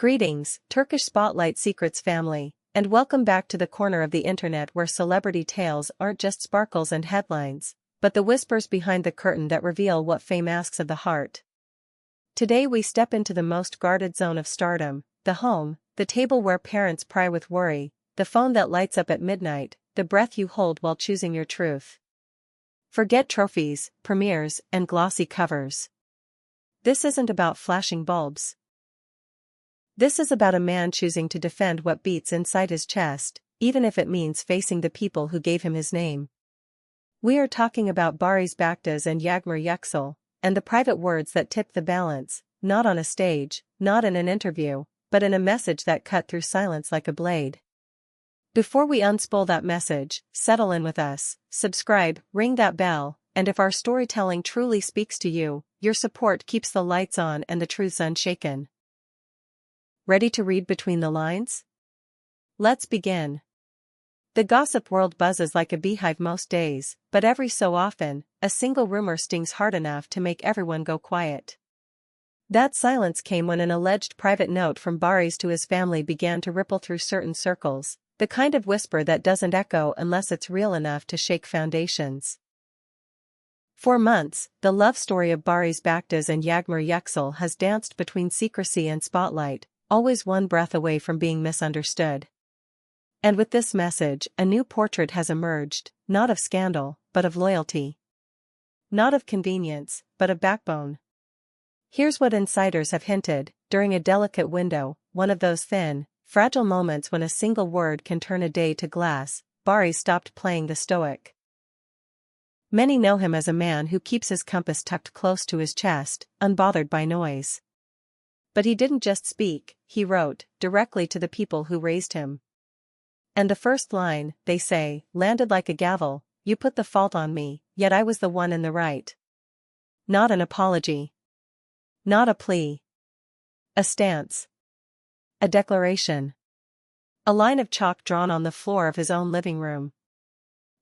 Greetings, Turkish Spotlight Secrets family, and welcome back to the corner of the internet where celebrity tales aren't just sparkles and headlines, but the whispers behind the curtain that reveal what fame asks of the heart. Today we step into the most guarded zone of stardom, the home, the table where parents pry with worry, the phone that lights up at midnight, the breath you hold while choosing your truth. Forget trophies, premieres, and glossy covers. This isn't about flashing bulbs. This is about a man choosing to defend what beats inside his chest, even if it means facing the people who gave him his name. We are talking about Barış Baktas and Yağmur Yüksel, and the private words that tipped the balance, not on a stage, not in an interview, but in a message that cut through silence like a blade. Before we unspool that message, settle in with us, subscribe, ring that bell, and if our storytelling truly speaks to you, your support keeps the lights on and the truths unshaken. Ready to read between the lines? Let's begin. The gossip world buzzes like a beehive most days, but every so often, a single rumor stings hard enough to make everyone go quiet. That silence came when an alleged private note from Barış to his family began to ripple through certain circles, the kind of whisper that doesn't echo unless it's real enough to shake foundations. For months, the love story of Barış Baktas and Yağmur Yüksel has danced between secrecy and spotlight, always one breath away from being misunderstood. And with this message, a new portrait has emerged, not of scandal, but of loyalty. Not of convenience, but of backbone. Here's what insiders have hinted: during a delicate window, one of those thin, fragile moments when a single word can turn a day to glass, Barış stopped playing the stoic. Many know him as a man who keeps his compass tucked close to his chest, unbothered by noise. But he didn't just speak, he wrote, directly to the people who raised him. And the first line, they say, landed like a gavel: "You put the fault on me, yet I was the one in the right." Not an apology. Not a plea. A stance. A declaration. A line of chalk drawn on the floor of his own living room.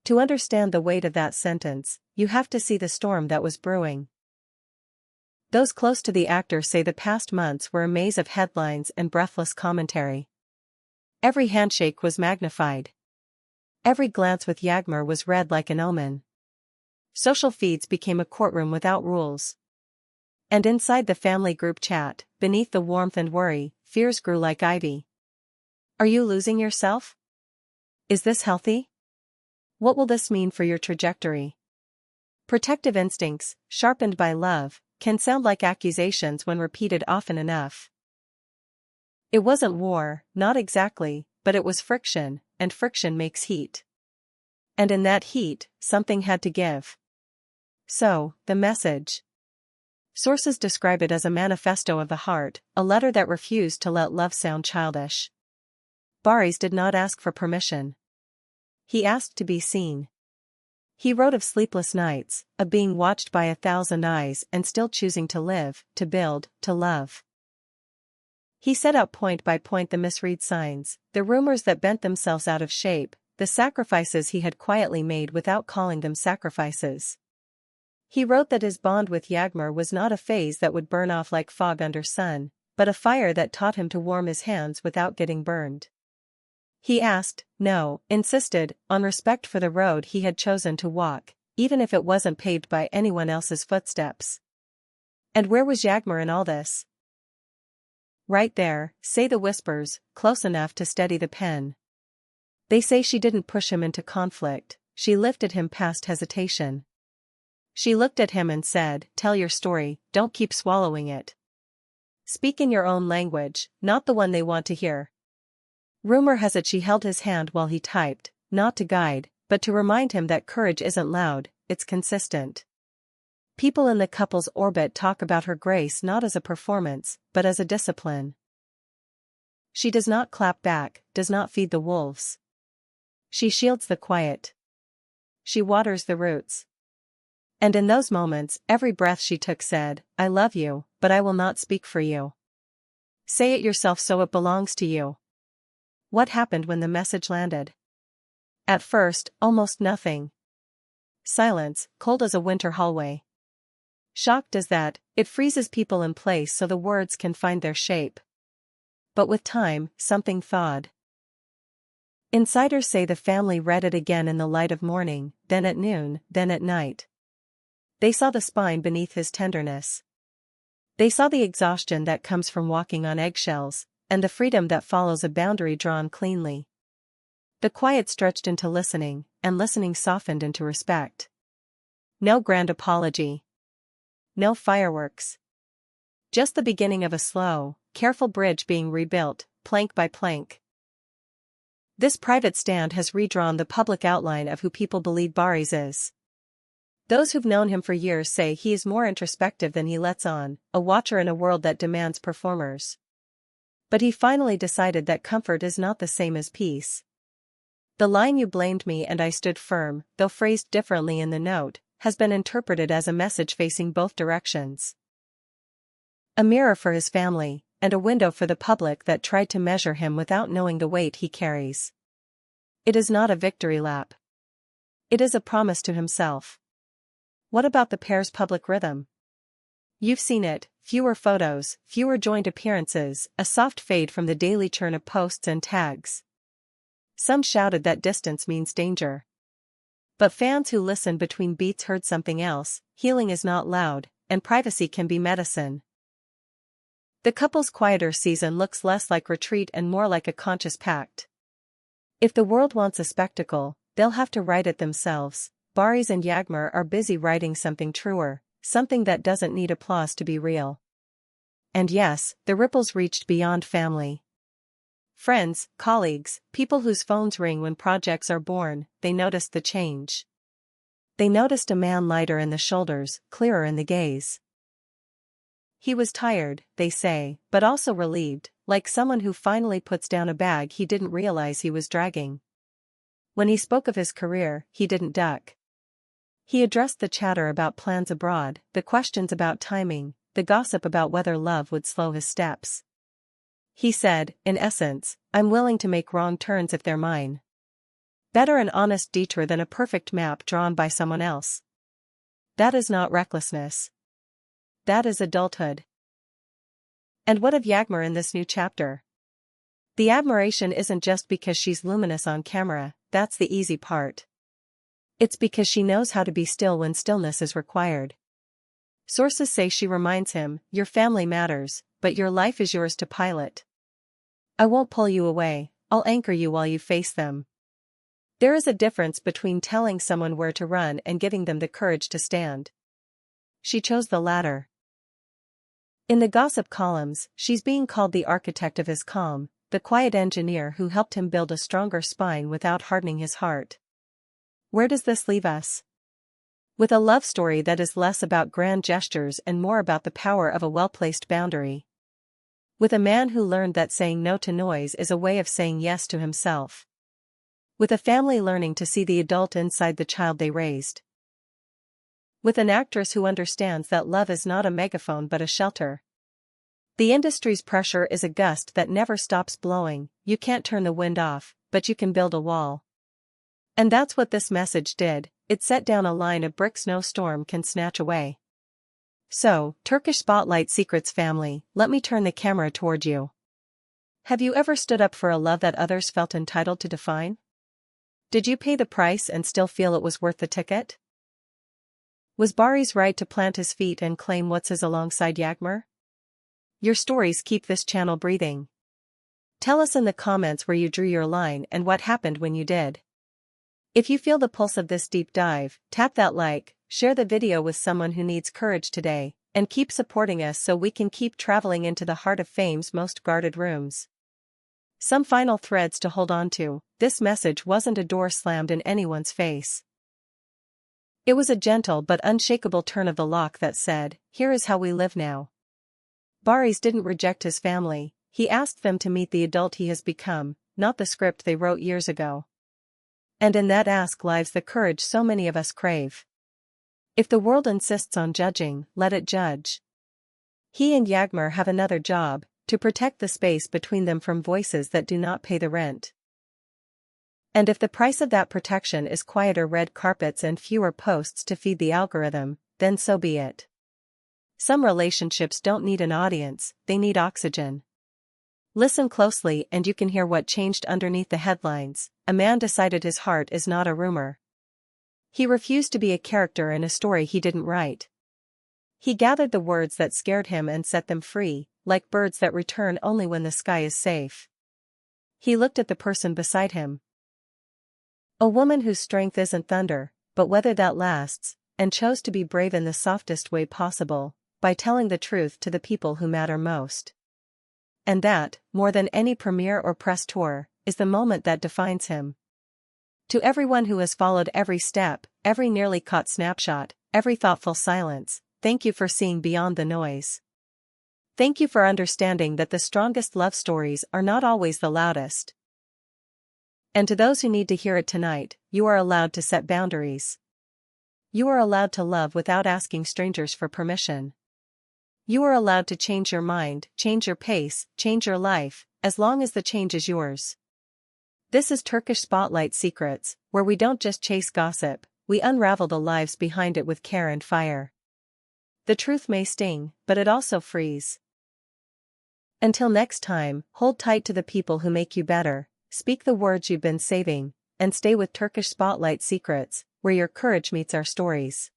To understand the weight of that sentence, you have to see the storm that was brewing. Those close to the actor say the past months were a maze of headlines and breathless commentary. Every handshake was magnified. Every glance with Yağmur was read like an omen. Social feeds became a courtroom without rules. And inside the family group chat, beneath the warmth and worry, fears grew like ivy. Are you losing yourself? Is this healthy? What will this mean for your trajectory? Protective instincts, sharpened by love, can sound like accusations when repeated often enough. It wasn't war, not exactly, but it was friction, and friction makes heat. And in that heat, something had to give. So, the message. Sources describe it as a manifesto of the heart, a letter that refused to let love sound childish. Barış did not ask for permission. He asked to be seen. He wrote of sleepless nights, of being watched by 1,000 eyes and still choosing to live, to build, to love. He set out point by point the misread signs, the rumors that bent themselves out of shape, the sacrifices he had quietly made without calling them sacrifices. He wrote that his bond with Yağmur was not a phase that would burn off like fog under sun, but a fire that taught him to warm his hands without getting burned. He asked, no, insisted, on respect for the road he had chosen to walk, even if it wasn't paved by anyone else's footsteps. And where was Yağmur in all this? Right there, say the whispers, close enough to steady the pen. They say she didn't push him into conflict, she lifted him past hesitation. She looked at him and said, tell your story, don't keep swallowing it. Speak in your own language, not the one they want to hear. Rumor has it she held his hand while he typed, not to guide, but to remind him that courage isn't loud, it's consistent. People in the couple's orbit talk about her grace not as a performance, but as a discipline. She does not clap back, does not feed the wolves. She shields the quiet. She waters the roots. And in those moments, every breath she took said, I love you, but I will not speak for you. Say it yourself so it belongs to you. What happened when the message landed? At first, almost nothing. Silence, cold as a winter hallway. Shocked as that, it freezes people in place so the words can find their shape. but with time, something thawed. Insiders say the family read it again in the light of morning, then at noon, then at night. They saw the spine beneath his tenderness. They saw the exhaustion that comes from walking on eggshells, and the freedom that follows a boundary drawn cleanly. The quiet stretched into listening, and listening softened into respect. No grand apology. No fireworks. Just the beginning of a slow, careful bridge being rebuilt, plank by plank. This private stand has redrawn the public outline of who people believe Barış is. Those who've known him for years say he is more introspective than he lets on, a watcher in a world that demands performers. But he finally decided that comfort is not the same as peace. The line "you blamed me and I stood firm," though phrased differently in the note, has been interpreted as a message facing both directions. A mirror for his family, and a window for the public that tried to measure him without knowing the weight he carries. It is not a victory lap. It is a promise to himself. What about the pair's public rhythm? You've seen it: fewer photos, fewer joint appearances, a soft fade from the daily churn of posts and tags. Some shouted that distance means danger. But fans who listened between beats heard something else: healing is not loud, and privacy can be medicine. The couple's quieter season looks less like retreat and more like a conscious pact. If the world wants a spectacle, they'll have to write it themselves. Barış and Yağmur are busy writing something truer, something that doesn't need applause to be real. And yes, the ripples reached beyond family. Friends, colleagues, people whose phones ring when projects are born, they noticed the change. They noticed a man lighter in the shoulders, clearer in the gaze. He was tired, they say, but also relieved, like someone who finally puts down a bag he didn't realize he was dragging. When he spoke of his career, he didn't duck. He addressed the chatter about plans abroad, the questions about timing, the gossip about whether love would slow his steps. He said, in essence, "I'm willing to make wrong turns if they're mine. Better an honest detour than a perfect map drawn by someone else." That is not recklessness. That is adulthood. And what of Yağmur in this new chapter? The admiration isn't just because she's luminous on camera, that's the easy part. It's because she knows how to be still when stillness is required. Sources say she reminds him, "Your family matters, but your life is yours to pilot. I won't pull you away, I'll anchor you while you face them." There is a difference between telling someone where to run and giving them the courage to stand. She chose the latter. In the gossip columns, she's being called the architect of his calm, the quiet engineer who helped him build a stronger spine without hardening his heart. Where does this leave us? With a love story that is less about grand gestures and more about the power of a well-placed boundary. With a man who learned that saying no to noise is a way of saying yes to himself. With a family learning to see the adult inside the child they raised. With an actress who understands that love is not a megaphone but a shelter. The industry's pressure is a gust that never stops blowing. You can't turn the wind off, but you can build a wall. And that's what this message did. It set down a line of bricks no storm can snatch away. So, Turkish Spotlight Secrets family, let me turn the camera toward you. Have you ever stood up for a love that others felt entitled to define? Did you pay the price and still feel it was worth the ticket? Was Barış right to plant his feet and claim what's his alongside Yağmur? Your stories keep this channel breathing. Tell us in the comments where you drew your line and what happened when you did. If you feel the pulse of this deep dive, tap that like, share the video with someone who needs courage today, and keep supporting us so we can keep traveling into the heart of fame's most guarded rooms. Some final threads to hold on to: this message wasn't a door slammed in anyone's face. It was a gentle but unshakable turn of the lock that said, "Here is how we live now." Barış didn't reject his family, he asked them to meet the adult he has become, not the script they wrote years ago. And in that ask lies the courage so many of us crave. If the world insists on judging, let it judge. He and Yağmur have another job: to protect the space between them from voices that do not pay the rent. And if the price of that protection is quieter red carpets and fewer posts to feed the algorithm, then so be it. Some relationships don't need an audience, they need oxygen. Listen closely and you can hear what changed underneath the headlines. A man decided his heart is not a rumor. He refused to be a character in a story he didn't write. He gathered the words that scared him and set them free, like birds that return only when the sky is safe. He looked at the person beside him. A woman whose strength isn't thunder, but whether that lasts, and chose to be brave in the softest way possible, by telling the truth to the people who matter most. And that, more than any premiere or press tour, is the moment that defines him. To everyone who has followed every step, every nearly caught snapshot, every thoughtful silence, thank you for seeing beyond the noise. Thank you for understanding that the strongest love stories are not always the loudest. And to those who need to hear it tonight, you are allowed to set boundaries. You are allowed to love without asking strangers for permission. You are allowed to change your mind, change your pace, change your life, as long as the change is yours. This is Turkish Spotlight Secrets, where we don't just chase gossip, we unravel the lives behind it with care and fire. The truth may sting, but it also frees. Until next time, hold tight to the people who make you better, speak the words you've been saving, and stay with Turkish Spotlight Secrets, where your courage meets our stories.